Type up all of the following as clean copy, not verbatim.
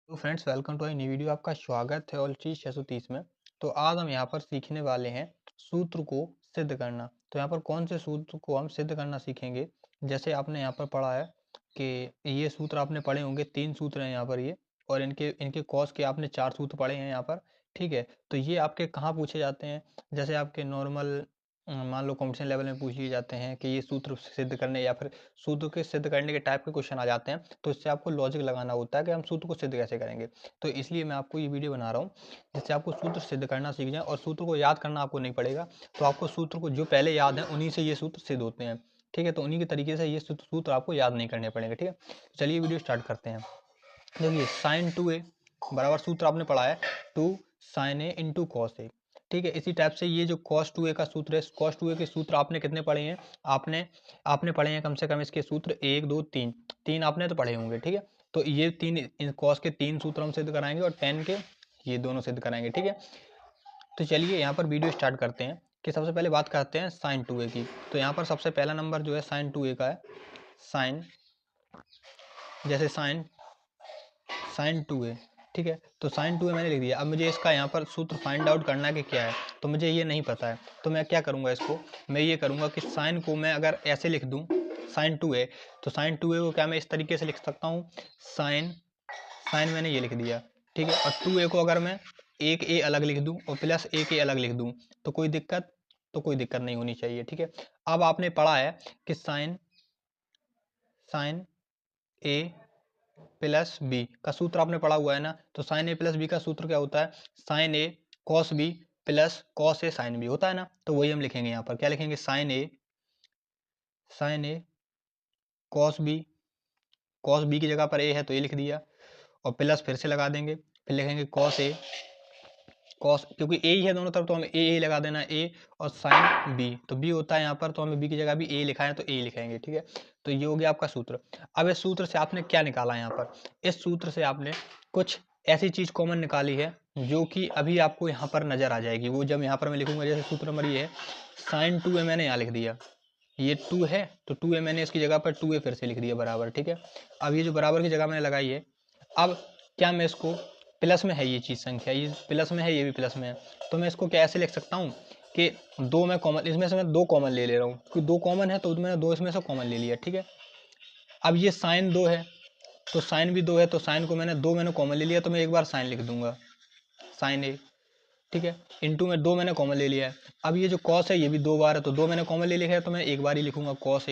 तो friends welcome to a new video. आपका स्वागत है और चीज 630 में। तो आज हम यहाँ पर सीखने वाले हैं सूत्र को सिद्ध करना। तो यहाँ पर कौन से सूत्र को हम सिद्ध करना सीखेंगे। जैसे आपने यहाँ पर पढ़ा है कि ये सूत्र आपने पढ़े होंगे, 3 सूत्र हैं यहाँ पर ये, और इनके इनके कॉस के आपने 4 सूत्र पढ़े हैं यहाँ पर। ठीक है, तो ये आपके कहाँ पूछे जाते हैं। जैसे आपके नॉर्मल मान लो कंपटीशन लेवल में पूछ लिए जाते हैं कि ये सूत्र सिद्ध करने, या फिर सूत्र के सिद्ध करने के टाइप के क्वेश्चन आ जाते हैं। तो इससे आपको लॉजिक लगाना होता है कि हम सूत्र को सिद्ध कैसे करेंगे। तो इसलिए मैं आपको ये वीडियो बना रहा हूँ जिससे आपको सूत्र सिद्ध करना सीख जाए, और सूत्र को याद करना आपको नहीं पड़ेगा। तो आपको सूत्र को जो पहले याद है उन्हीं से ये सूत्र सिद्ध होते हैं। ठीक है, तो उन्हीं के तरीके से ये सूत्र आपको याद नहीं करने पड़ेंगे। ठीक है, चलिए वीडियो स्टार्ट करते हैं। देखिए साइन 2a बराबर सूत्र आपने पढ़ा है 2 sign A into cos A. ठीक है, इसी टाइप से ये जो cos 2a का सूत्र है, cos 2a के सूत्र आपने कितने पढ़े हैं। आपने आपने पढ़े हैं कम से कम इसके सूत्र 1 2 3, 3 आपने तो पढ़े होंगे। ठीक है, तो ये तीन cos के 3 सूत्र हम सिद्ध कराएंगे और tan के ये दोनों सिद्ध कराएंगे। ठीक है, तो चलिए यहाँ पर वीडियो स्टार्ट करते हैं कि सबसे पहले बात करते हैं साइन 2a की। तो यहाँ पर सबसे पहला नंबर जो है साइन 2a का है। साइन, जैसे साइन साइन 2a। ठीक है, तो साइन 2a मैंने लिख दिया। अब मुझे इसका यहाँ पर सूत्र फाइंड आउट करना है कि क्या है, तो मुझे ये नहीं पता है। तो मैं क्या करूँगा, इसको मैं ये करूँगा कि साइन को मैं अगर ऐसे लिख दूँ साइन 2a, तो साइन 2a को क्या मैं इस तरीके से लिख सकता हूँ, साइन साइन मैंने ये लिख दिया। ठीक है, और 2a को अगर मैं एक a अलग लिख दूँ और प्लस एक a अलग लिख दूँ तो कोई दिक्कत नहीं होनी चाहिए। ठीक है, अब आपने पढ़ा है कि साइन साइन ए प्लस बी का सूत्र आपने पढ़ा हुआ है ना। तो साइन ए प्लस बी का सूत्र क्या होता है, sign A cos B plus cos A sine B होता है ना। तो वही हम लिखेंगे यहाँ पर, क्या लिखेंगे, साइन ए कॉस बी की जगह पर ए है तो ए लिख दिया, और प्लस फिर से लगा देंगे, फिर लिखेंगे कॉस, क्योंकि ए ही है दोनों तरफ तो हमें ए लगा देना है, ए और साइन बी, तो बी होता है यहाँ पर, तो हमें बी की जगह भी ए लिखा है तो ए लिखेंगे। ठीक है, तो ये हो गया आपका सूत्र। अब इस सूत्र से आपने क्या निकाला है यहाँ पर, इस सूत्र से आपने कुछ ऐसी चीज कॉमन निकाली है जो कि अभी आपको यहाँ पर नजर आ जाएगी। वो जब यहाँ पर मैं लिखूंगा, जैसे सूत्र नंबर ये है साइन 2a मैंने यहाँ लिख दिया, ये 2 है तो 2a मैंने इसकी जगह पर 2a फिर से लिख दिया बराबर। ठीक है, अब ये जो बराबर की जगह मैंने लगाई है, अब क्या मैं इसको, प्लस में है ये चीज़ संख्या, ये प्लस में है ये भी प्लस में है, तो मैं इसको क्या ऐसे लिख सकता हूँ कि दो मैं कॉमन, इसमें से मैं दो कॉमन ले रहा हूँ, क्योंकि दो कॉमन है तो मैंने दो इसमें से कॉमन ले लिया। ठीक है, अब ये साइन 2 है तो साइन भी 2 है, तो साइन को मैंने कॉमन ले लिया, तो मैं एक बार साइन लिख दूंगा, साइन ए। ठीक है, इंटू में दो मैंने कॉमन ले लिया है। अब ये जो कॉस है ये भी 2 बार है, तो दो मैंने कॉमन ले लिया है, तो मैं एक बार ही लिखूंगा कॉस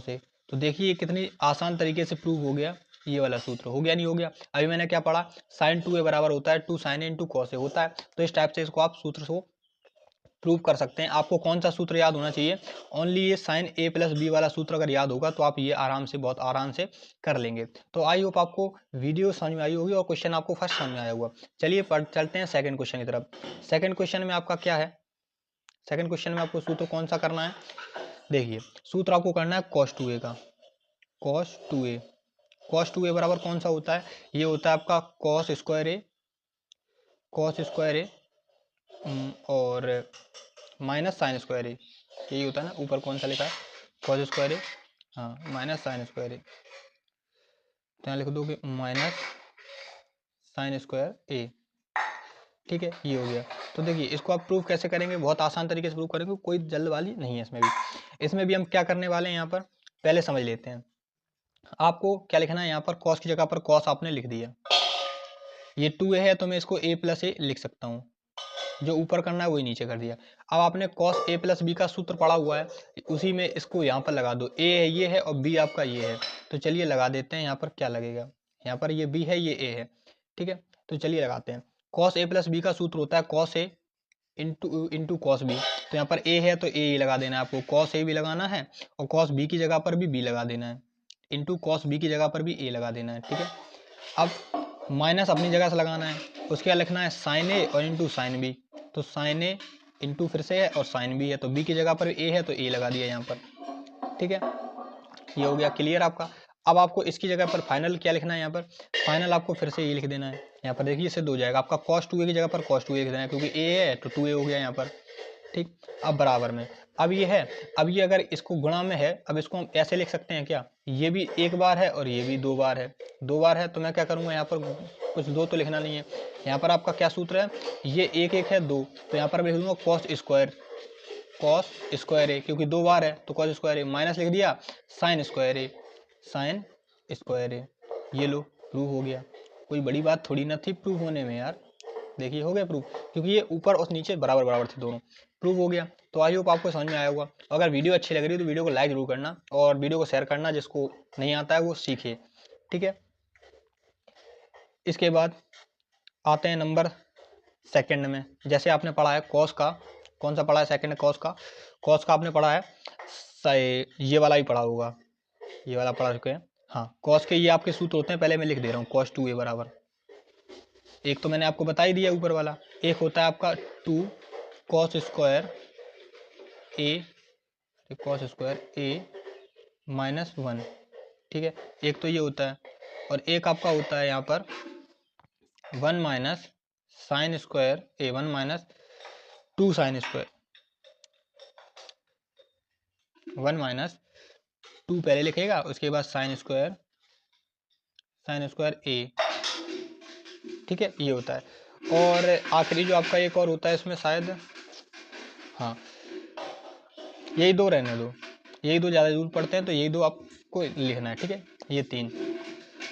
ए। तो देखिए ये कितनी आसान तरीके से प्रूव हो गया, ये वाला सूत्र हो गया, नहीं हो गया। अभी मैंने क्या पढ़ा, साइन 2a बराबर होता है 2 sign A into cos A होता है। तो इस टाइप से इसको आप सूत्र को प्रूव कर सकते हैं। आपको कौन सा सूत्र याद होना चाहिए, ओनली ये साइन ए प्लस बी वाला सूत्र अगर याद होगा तो आप ये आराम से, बहुत आराम से कर लेंगे। तो आई होप आपको वीडियो समझ में आई होगी और क्वेश्चन आपको फर्स्ट समझ में आया होगा। चलिए चलते हैं सेकंड क्वेश्चन की तरफ। सेकंड क्वेश्चन में आपका क्या है, सेकंड क्वेश्चन में आपको सूत्र कौन सा करना है, देखिए सूत्र आपको करना है cos 2a का। cos 2a बराबर कौन सा होता है, ये होता है आपका cos स्क्वायर ए और माइनस साइन स्क्वायर ए, यही होता है ना। ऊपर कौन सा लिखा है, cos स्क्वायर ए, हाँ माइनस साइन स्क्वायर ए, तो यहाँ लिख दो कि माइनस साइन स्क्वायर ए। ठीक है, ये हो गया। तो देखिए इसको आप प्रूफ कैसे करेंगे, बहुत आसान तरीके से प्रूफ करेंगे, कोई जल्दबाजी नहीं है इसमें भी। इसमें भी हम क्या करने वाले हैं, यहाँ पर पहले समझ लेते हैं। आपको क्या लिखना है, यहाँ पर cos की जगह पर cos आपने लिख दिया, ये 2a है तो मैं इसको a प्लस ए लिख सकता हूँ, जो ऊपर करना है वही नीचे कर दिया। अब आपने cos a प्लस बी का सूत्र पढ़ा हुआ है, उसी में इसको यहाँ पर लगा दो, a है ये है और b आपका ये है। तो चलिए लगा देते हैं, यहाँ पर क्या लगेगा, यहाँ पर ये b है ये a है। ठीक है, तो चलिए लगाते हैं। cos a प्लस बी का सूत्र होता है cos a into cos b। तो यहाँ पर a है तो a ही लगा देना है आपको, cos a भी लगाना है और cos b की जगह पर भी b लगा देना है, इंटू cos b की जगह पर भी a लगा देना है। ठीक है, अब माइनस अपनी जगह से लगाना है, उसके बाद लिखना है साइन ए और इंटू साइन बी। तो साइन ए इंटू फिर से है और साइन बी है, तो बी की जगह पर ए है तो ए लगा दिया यहाँ पर। ठीक है, ये हो गया क्लियर आपका। अब आपको इसकी जगह पर फाइनल क्या लिखना है, यहाँ पर फाइनल आपको फिर से ये लिख देना है। यहाँ पर देखिए इससे 2 जाएगा, आपका cos 2a की जगह पर cos 2a लिख देना है, क्योंकि a है तो 2a हो गया यहाँ पर। ठीक, अब बराबर में, अब ये है, अब ये अगर इसको गुणा में है, अब इसको हम ऐसे लिख सकते हैं क्या, ये भी एक बार है और ये भी 2 बार है, 2 बार है। तो मैं क्या करूँगा, यहाँ पर कुछ 2 तो लिखना नहीं है। यहाँ पर आपका क्या सूत्र है, ये 1 1 है 2, तो यहाँ पर मैं लिख दूंगा कॉस स्क्वायर ए, क्योंकि 2 बार है तो कॉस स्क्वायर ए, माइनस लिख दिया साइन स्क्वायर ए, ये लो प्रूफ हो गया। कोई बड़ी बात थोड़ी ना थी प्रूफ होने में यार। देखिए हो गया प्रूफ, क्योंकि ये ऊपर और नीचे बराबर बराबर थे दोनों, प्रूफ हो गया। तो आई होप आपको समझ में आया होगा। अगर वीडियो अच्छी लग रही है तो वीडियो को लाइक जरूर करना और वीडियो को शेयर करना, जिसको नहीं आता है वो सीखे, ठीक है। इसके बाद आते हैं नंबर सेकंड में। जैसे आपने पढ़ा है कॉस का, कौन सा पढ़ा है सेकंड, कॉस का आपने पढ़ा है, ये वाला ही पढ़ा होगा, ये वाला पढ़ा चुके हैं। हाँ, कॉस के ये आपके सूत्र होते हैं, पहले मैं लिख दे रहा हूँ, cos 2a बराबर, एक तो मैंने आपको बता ही दिया ऊपर वाला, एक होता है आपका 2 cos स्क्वायर ए माइनस 1, ठीक है, एक तो ये होता है। और एक आपका होता है यहाँ पर 1 माइनस साइन स्क्वायर ए, 1 माइनस 2 साइन स्क्वायर, 1 माइनस 2 पहले लिखेगा, उसके बाद साइन स्क्वायर ए, ठीक है, ये होता है। और आखिरी जो आपका एक और होता है इसमें शायद, हाँ यही 2 रहने दो, यही 2 ज़्यादा जरूर पड़ते हैं, तो यही 2 आपको लिखना है, ठीक है। ये 3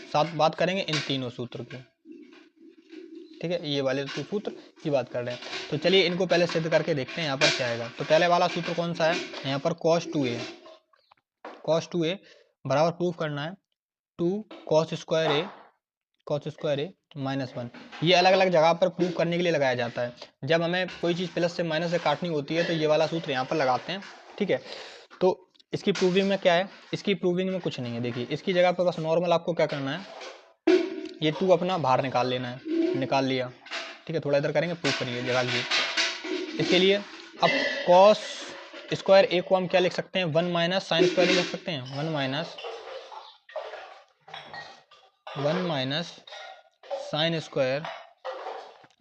साथ बात करेंगे इन तीनों सूत्र की, ठीक है, ये वाले तो सूत्र की बात कर रहे हैं। तो चलिए इनको पहले सिद्ध करके देखते हैं यहाँ पर क्या आएगा। तो पहले वाला सूत्र कौन सा है, यहाँ पर cos 2a बराबर प्रूफ करना है 2 cos स्क्वायर ए माइनस 1। ये अलग अलग जगह पर प्रूफ करने के लिए लगाया जाता है। जब हमें कोई चीज़ प्लस से माइनस से काटनी होती है तो ये वाला सूत्र यहाँ पर लगाते हैं, ठीक है। तो इसकी प्रूविंग में क्या है, इसकी प्रूविंग में कुछ नहीं है। देखिए इसकी जगह पर बस नॉर्मल आपको क्या करना है, ये 2 अपना बाहर निकाल लेना है, निकाल लिया, ठीक है। थोड़ा इधर करेंगे, प्रूफ करेंगे जगह लिए। इसके लिए अब कॉस स्क्वायर ए को हम क्या लिख सकते हैं, 1 माइनस साइन स्क्वायर लिख सकते हैं, 1 माइनस साइन स्क्वायर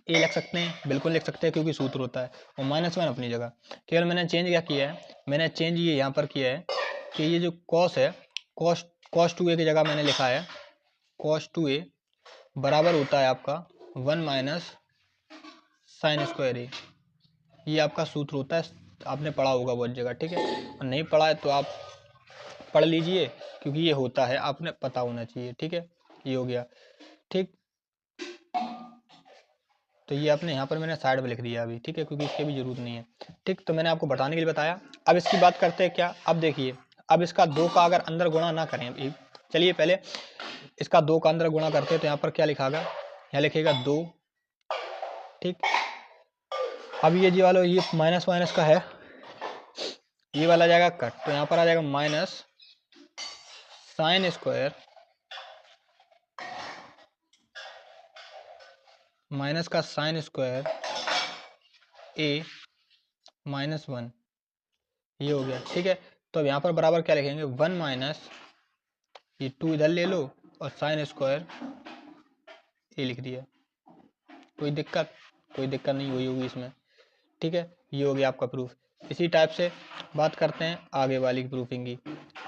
ए लिख सकते हैं, बिल्कुल लिख सकते हैं, क्योंकि सूत्र होता है। और -1 अपनी जगह। केवल मैंने चेंज क्या किया है, मैंने चेंज ये यहाँ पर किया है कि ये जो कॉस है, कॉस 2a की जगह मैंने लिखा है cos 2a बराबर होता है आपका 1 माइनस साइन स्क्वायर ए। ये आपका सूत्र होता है, आपने पढ़ा होगा बहुत जगह, ठीक है। और नहीं पढ़ा है तो आप पढ़ लीजिए, क्योंकि ये होता है, आपने पता होना चाहिए, ठीक है। ये हो गया, ठीक। तो ये आपने यहाँ पर मैंने साइड में लिख दिया अभी, ठीक है, क्योंकि इसकी भी जरूरत नहीं है, ठीक। तो मैंने आपको बताने के लिए बताया। अब इसकी बात करते हैं क्या, अब देखिए, अब इसका 2 का अगर अंदर गुणा ना करें, चलिए पहले इसका 2 का अंदर गुणा करते हैं, तो यहाँ पर क्या लिखागा, यहाँ लिखेगा 2, ठीक। अब ये जी वाला ये माइनस माइनस का है, ये वाला जाएगा कट, तो यहाँ पर आ जाएगा माइनस साइन स्क्वायर, माइनस का साइन स्क्वायर ए माइनस 1, ये हो गया, ठीक है। तो अब यहाँ पर बराबर क्या लिखेंगे, 1 माइनस ये 2 इधर ले लो और साइन स्क्वायर ए लिख दिया। कोई दिक्कत नहीं हुई होगी इसमें, ठीक है। ये हो गया आपका प्रूफ। इसी टाइप से बात करते हैं आगे वाली प्रूफिंग की।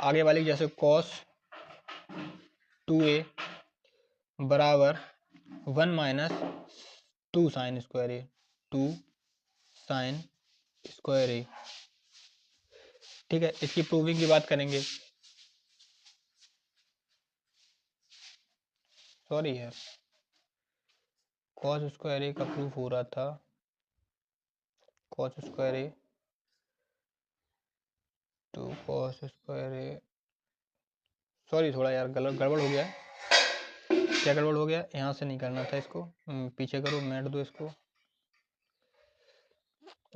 आगे वाली जैसे cos 2a बराबर 1 माइनस 2 साइन स्क्वायर ए, 2 साइन स्क्वायर ए, ठीक है। इसकी प्रूविंग की बात करेंगे, सॉरी यार, cos स्क्वायर ए का प्रूफ हो रहा था, cos square A to cos square A, sorry थोड़ा यार गड़बड़ हो गया है। क्या गड़बड़ हो गया, यहाँ से नहीं करना था इसको, पीछे करो, मेट दो इसको,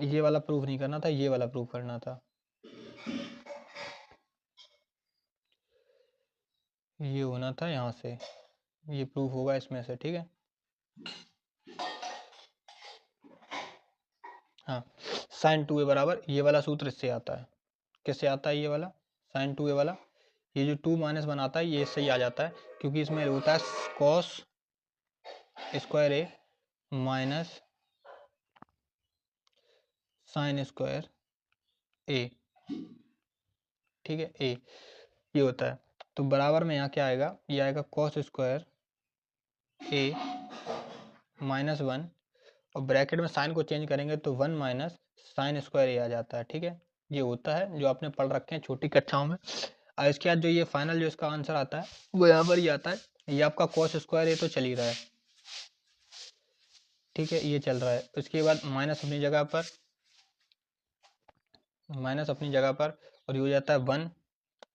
ये वाला प्रूफ नहीं करना था, ये वाला प्रूफ करना था। ये होना था यहाँ से, ये प्रूफ होगा इसमें से, ठीक है। हाँ, साइन 2a बराबर ये वाला सूत्र इससे आता है, किससे आता है, ये वाला साइन 2a वाला, ये जो 2 माइनस बनाता है ये इससे ही आ जाता है, क्योंकि इसमें होता है cos स्क्वायर ए माइनस साइन स्क्वायर ए, ठीक है, ए ये होता है। तो बराबर में यहाँ क्या आएगा, ये आएगा कॉस स्क्वायर ए माइनस 1, और ब्रैकेट में साइन को चेंज करेंगे तो 1 माइनस साइन स्क्वायर ए आ जाता है। ठीक है, ये होता है जो आपने पढ़ रखे हैं छोटी कक्षाओं में। और इसके बाद जो ये फाइनल जो इसका आंसर आता है वो यहाँ पर ही आता है, ये आपका कॉस स्क्वायर ए तो चल ही रहा है। ठीक है, ये चल रहा है। उसके बाद माइनस अपनी जगह पर, माइनस अपनी जगह पर, और ये हो जाता है 1,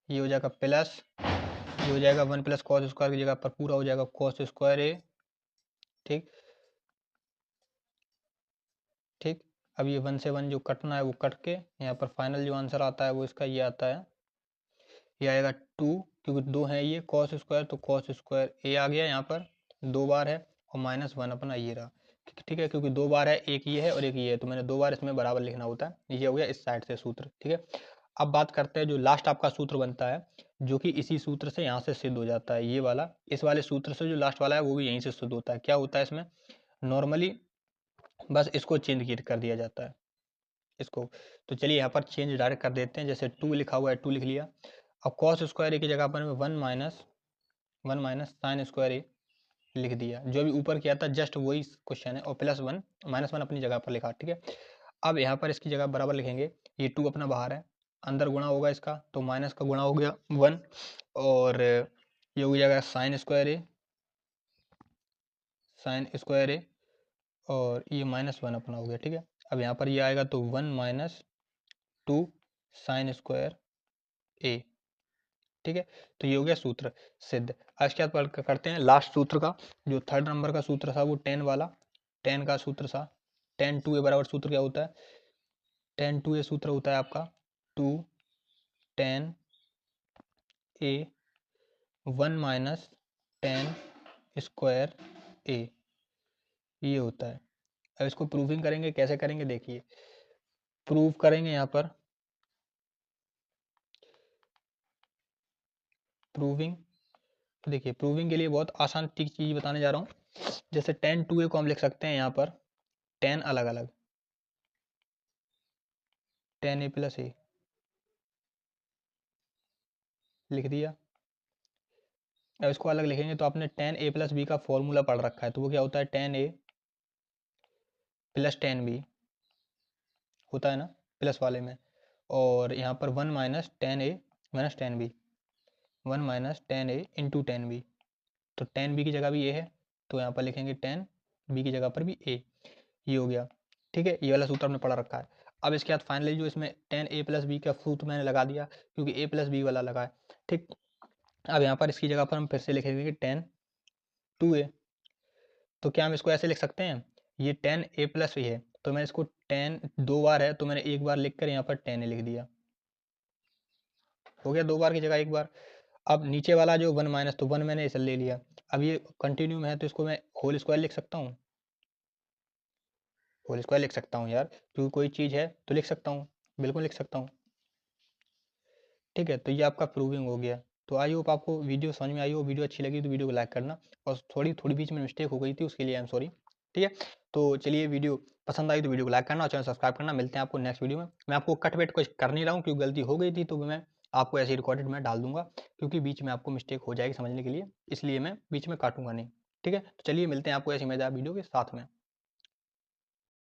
ये हो जाएगा प्लस, ये हो जाएगा 1 प्लस कॉस स्क्वायर की जगह पर पूरा हो जाएगा कॉस स्क्वायर ए। ठीक ठीक, अब ये 1 से 1 जो कटना है वो कट के यहाँ पर फाइनल जो आंसर आता है वो इसका ये आता है, ये आएगा 2, क्योंकि 2 है ये कॉस स्क्वायर, तो कॉस स्क्वायर ए आ गया यहाँ पर, 2 बार है, और माइनस 1 अपना ये रहा। ठीक है, क्योंकि 2 बार है, एक ये है और एक ये है, तो मैंने 2 बार इसमें बराबर लिखना होता है। ये हो गया इस साइड से सूत्र। ठीक है, अब बात करते हैं जो लास्ट आपका सूत्र बनता है, जो कि इसी सूत्र से यहाँ से सिद्ध हो जाता है, ये वाला, इस वाले सूत्र से जो लास्ट वाला है वो भी यहीं से सिद्ध होता है। क्या होता है इसमें, नॉर्मली बस इसको चेंज कर दिया जाता है इसको। तो चलिए यहाँ पर चेंज डायरेक्ट कर देते हैं, जैसे 2 लिखा हुआ है 2 लिख लिया। अब कॉस स्क्वायर ए की जगह पर 1 माइनस साइन स्क्वायर ए लिख दिया, जो भी ऊपर किया था जस्ट वही क्वेश्चन है, और प्लस 1 माइनस 1 अपनी जगह पर लिखा। ठीक है, अब यहाँ पर इसकी जगह बराबर लिखेंगे, ये 2 अपना बाहर है, अंदर गुणा होगा इसका, तो माइनस का गुणा हो गया 1, और ये हो जाएगा साइन स्क्वायर ए, और ये माइनस 1 अपना हो गया। ठीक है, अब यहाँ पर ये आएगा तो 1 माइनस 2 साइन स्क्वायर ए। ठीक है, तो ये हो गया सूत्र सिद्ध। आज क्या करते हैं लास्ट सूत्र का, जो 3rd नंबर का सूत्र था वो टेन वाला, टेन का सूत्र था, टेन टू ए बराबर सूत्र क्या होता है, टेन टू ए सूत्र होता है आपका 2 टेन ए 1 माइनस टेन स्क्वायर ए, ये होता है। अब इसको प्रूविंग करेंगे, कैसे करेंगे देखिए, प्रूव करेंगे यहाँ पर, प्रूविंग, देखिए प्रूविंग के लिए बहुत आसान चीज बताने जा रहा हूँ। जैसे टेन टू ए को हम लिख सकते हैं यहाँ पर टेन अलग अलग, टेन ए प्लस ए लिख दिया। अब इसको अलग लिखेंगे तो आपने टेन ए प्लस बी का फॉर्मूला पढ़ रखा है, तो वो क्या होता है, टेन ए प्लस टेन बी होता है ना प्लस वाले में, और यहाँ पर 1 minus ten A minus ten B, 1 minus ten A into ten B, तो टेन बी की जगह भी ए है, तो यहाँ पर लिखेंगे टेन बी की जगह पर भी ए, ये हो गया। ठीक है, ये वाला सूत्र हमने पढ़ा रखा है। अब इसके बाद फाइनली जो इसमें टेन ए प्लस बी का सूत्र मैंने लगा दिया, क्योंकि ए प्लस बी वाला लगा है। ठीक, अब यहाँ पर इसकी जगह पर हम फिर से लिखेंगे कि टेन टू ए, तो क्या हम इसको ऐसे लिख सकते हैं, ये टेन ए प्लस है, तो मैं इसको टेन 2 बार है तो मैंने एक बार लिख कर यहाँ पर टेन ए लिख दिया, हो गया 2 बार की जगह 1 बार। अब नीचे वाला जो 1 माइनस, तो 1 मैंने इसे ले लिया, अब ये कंटिन्यू में है तो इसको मैं होल स्क्वायर लिख सकता हूँ, होल स्क्वायर लिख सकता हूँ यार, क्योंकि कोई चीज़ है तो लिख सकता हूँ, बिल्कुल लिख सकता हूँ। ठीक है, तो ये आपका प्रूविंग हो गया। तो आई होप आपको वीडियो समझ में आई हो, वीडियो अच्छी लगी तो वीडियो को लाइक करना, और थोड़ी थोड़ी बीच में मिस्टेक हो गई थी उसके लिए आई एम सॉरी। ठीक है, तो चलिए वीडियो पसंद आई तो वीडियो को लाइक करना और चैनल सब्सक्राइब करना। मिलते हैं आपको नेक्स्ट वीडियो में। मैं आपको कट वेट कुछ कर नहीं रहा हूँ क्योंकि गलती हो गई थी, तो मैं आपको ऐसे रिकॉर्डेड में डाल दूंगा, क्योंकि बीच में आपको मिस्टेक हो जाएगी समझने के लिए, इसलिए मैं बीच में काटूंगा नहीं। ठीक है, तो चलिए मिलते हैं आपको ऐसी मजेदार वीडियो के साथ में।